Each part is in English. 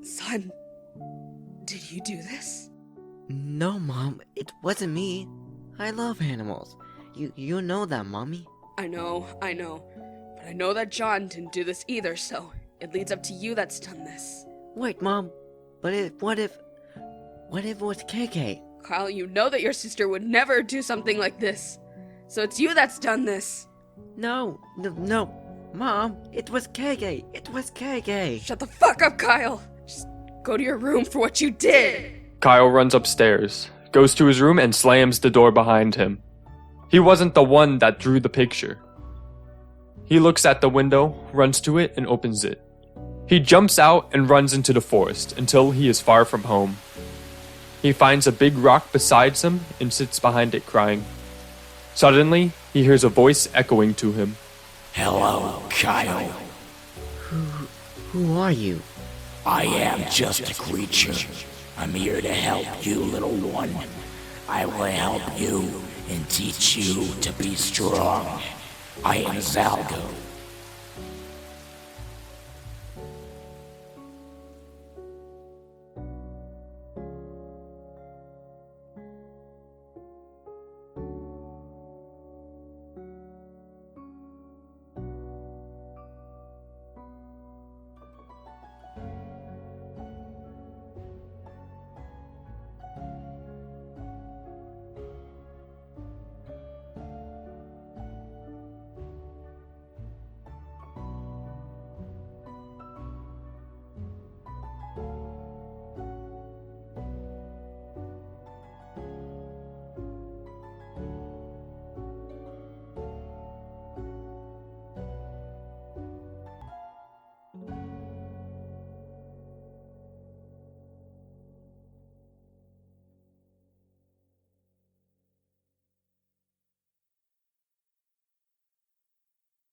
Son, did you do this? No, Mom, it wasn't me. I love animals. You know that, Mommy. I know. But I know that John didn't do this either, so it leads up to you that's done this. Wait, Mom, but what if it was KK? Kyle, you know that your sister would never do something like this. So it's you that's done this. No, Mom, it was KK. It was KK. Shut the fuck up, Kyle. Just go to your room for what you did. Kyle runs upstairs, goes to his room and slams the door behind him. He wasn't the one that drew the picture. He looks at the window, runs to it, and opens it. He jumps out and runs into the forest until he is far from home. He finds a big rock beside him and sits behind it crying. Suddenly, he hears a voice echoing to him. Hello, Kyle. Who are you? I am just a creature. I'm here to help you, little one. I will help you and teach you to be strong. I am Zalgo.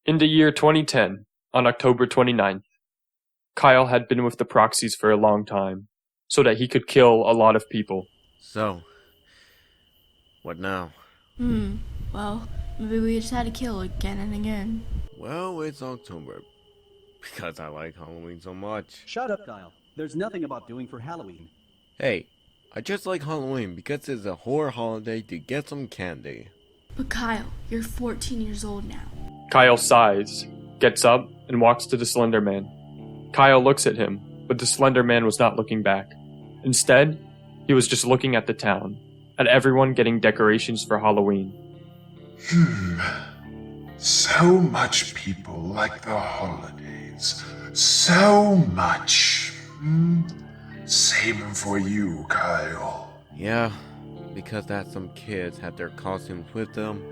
In the year 2010, on October 29th, Kyle had been with the Proxies for a long time, so that he could kill a lot of people. So, what now? Well, maybe we just had to kill again and again. Well, it's October. Because I like Halloween so much. Shut up, Kyle. There's nothing about doing for Halloween. Hey, I just like Halloween because it's a horror holiday to get some candy. But Kyle, you're 14 years old now. Kyle sighs, gets up, and walks to the Slender Man. Kyle looks at him, but the Slender Man was not looking back. Instead, he was just looking at the town, at everyone getting decorations for Halloween. So much people like the holidays. So much. Same for you, Kyle. Yeah, because that some kids had their costumes with them,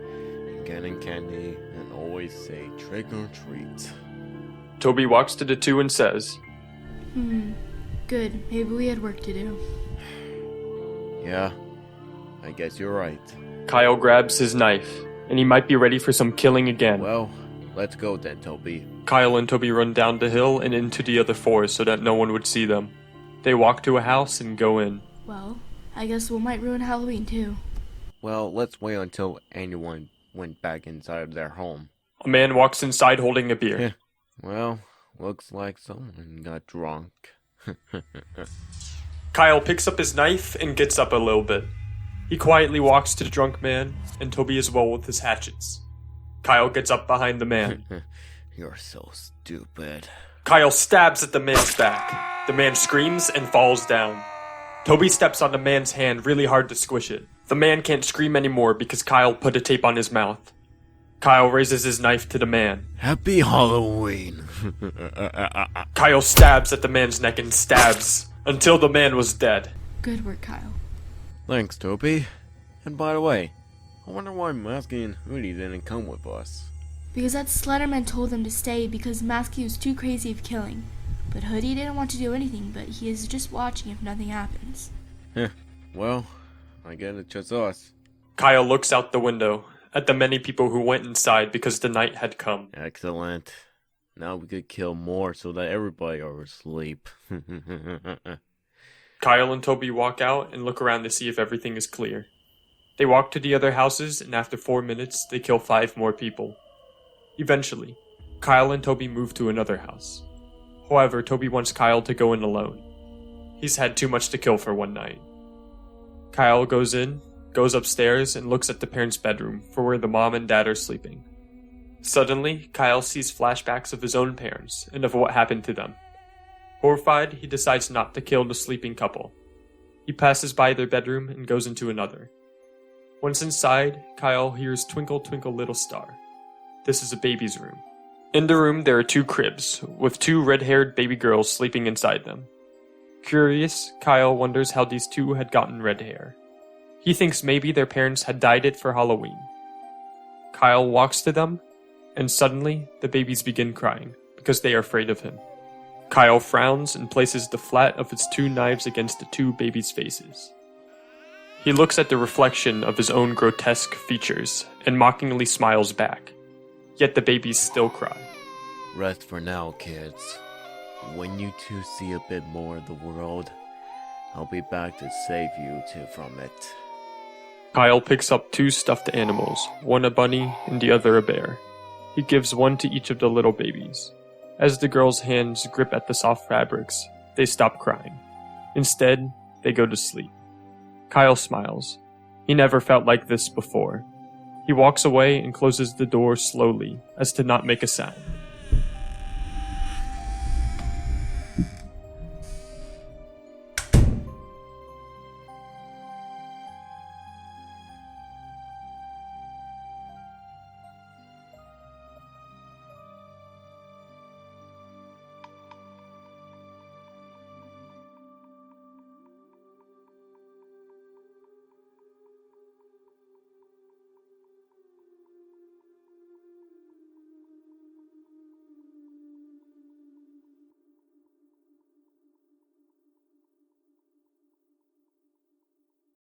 and getting candy, and always say trick or treat. Toby walks to the two and says, Good. Maybe we had work to do. Yeah, I guess you're right. Kyle grabs his knife, and he might be ready for some killing again. Well, let's go then, Toby. Kyle and Toby run down the hill and into the other forest so that no one would see them. They walk to a house and go in. Well, I guess we might ruin Halloween too. Well, let's wait until anyone went back inside their home. A man walks inside holding a beer. Well, looks like someone got drunk. Kyle picks up his knife and gets up a little bit. He quietly walks to the drunk man, and Toby as well with his hatchets. Kyle gets up behind the man. You're so stupid. Kyle stabs at the man's back. The man screams and falls down. Toby steps on the man's hand really hard to squish it. The man can't scream anymore because Kyle put a tape on his mouth. Kyle raises his knife to the man. Happy Halloween. Kyle stabs at the man's neck and stabs until the man was dead. Good work, Kyle. Thanks, Toby. And by the way, I wonder why Masky and Hootie didn't come with us. Because that Slender Man told them to stay because Masky was too crazy of killing. But Hoodie didn't want to do anything, but he is just watching if nothing happens. Well, I guess it's just us. Kyle looks out the window at the many people who went inside because the night had come. Excellent. Now we could kill more so that everybody are asleep. Kyle and Toby walk out and look around to see if everything is clear. They walk to the other houses, and after 4 minutes, they kill 5 more people. Eventually, Kyle and Toby move to another house. However, Toby wants Kyle to go in alone. He's had too much to kill for one night. Kyle goes upstairs, and looks at the parents' bedroom for where the mom and dad are sleeping. Suddenly, Kyle sees flashbacks of his own parents and of what happened to them. Horrified, he decides not to kill the sleeping couple. He passes by their bedroom and goes into another. Once inside, Kyle hears Twinkle Twinkle Little Star. This is a baby's room. In the room, there are 2 cribs, with 2 red-haired baby girls sleeping inside them. Curious, Kyle wonders how these 2 had gotten red hair. He thinks maybe their parents had dyed it for Halloween. Kyle walks to them, and suddenly, the babies begin crying, because they are afraid of him. Kyle frowns and places the flat of his 2 knives against the 2 babies' faces. He looks at the reflection of his own grotesque features, and mockingly smiles back. Yet the babies still cry. Rest for now, kids. When you 2 see a bit more of the world, I'll be back to save you 2 from it. Kyle picks up 2 stuffed animals, one a bunny and the other a bear. He gives one to each of the little babies. As the girls' hands grip at the soft fabrics, they stop crying. Instead, they go to sleep. Kyle smiles. He never felt like this before. He walks away and closes the door slowly, as to not make a sound.